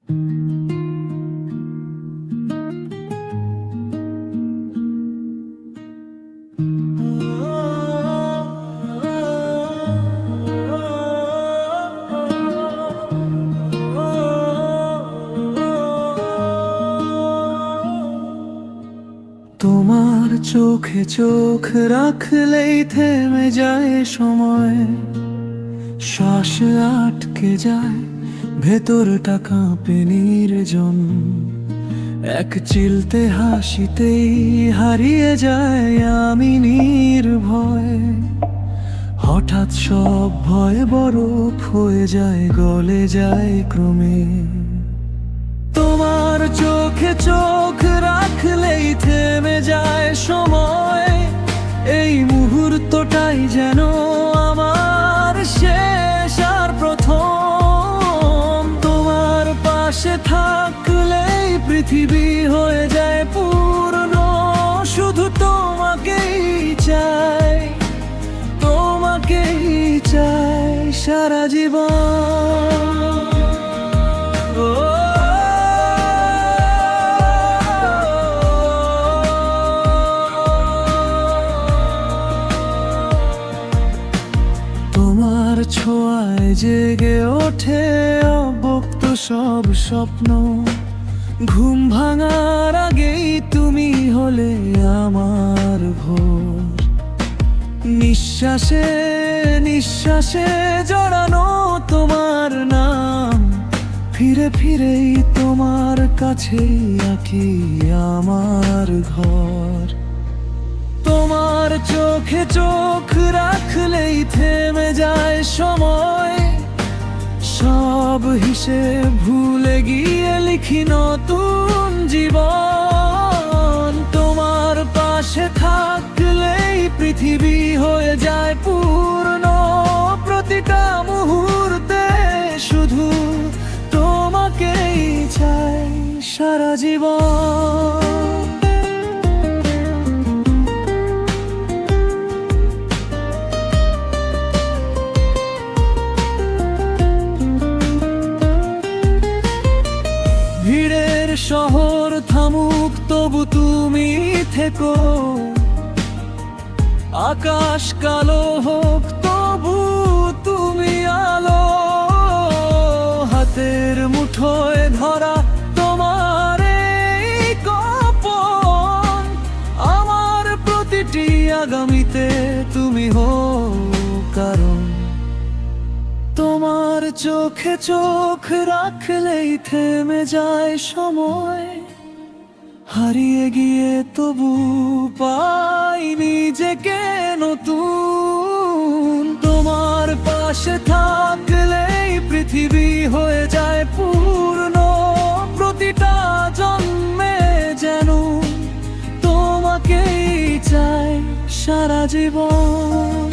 তোমার চোখে চোখ রাখলেই থেমে যায় সময়, শ্বাস আটকে যায়, ভেতরটা কাঁপে নির্জন। এক চিলতে হাসিতেই হারিয়ে যায় আমি নির্ভয়। হঠাৎ সব ভয় বরফ হয়ে যায়, গলে যায় ক্রমে। তোমার চোখে চোখ রাখলেই থেমে যায় সময়, এই মুহূর্তটাই যেন আমার শেষ আর প্রথম। তোমার পাশে থাকলেই পৃথিবী হয়ে যায় পূর্ণ, শুধু তোমাকেই চাই, তোমাকেই চাই সারা জীবন। তোমার ছোঁয়ায় জেগে ওঠে অব্যক্ত সব স্বপ্ন, ঘুম ভাঙার আগেই তুমি হলে আমার ভোর। নিঃশ্বাসে নিঃশ্বাসে জড়ানো তোমার নাম, ফিরে ফিরেই তোমার কাছেই আঁকি আমার ঘর। তোমার চোখে চোখ রাখলেই থেমে যায় সময়, সব হিসেব ভুলে গিয়ে লিখি নতুন জীবন। তোমার পাশে থাকলেই পৃথিবী হয়ে যায় পূর্ণ, প্রতিটা মুহূর্তে শুধু তোমাকেই চাই সারা জীবন। ভিড়ের শহর থামুক তবু তুমি থেকো, আকাশ কালো হোক তবু তুমি আলো। হাতের মুঠোয় ধরা তোমার এই কপন, আমার প্রতিটি আগামীতে তুমি হো কারণ। তোমার চোখে চোখ রাখলেই থেমে যায় সময়, হারিয়ে গিয়ে তবু পাই নিজেকে নতুন। তোমার পাশে থাকলেই পৃথিবী হয়ে যায় পূর্ণ, প্রতিটা জন্মে যেন তোমাকেই চাই সারা জীবন।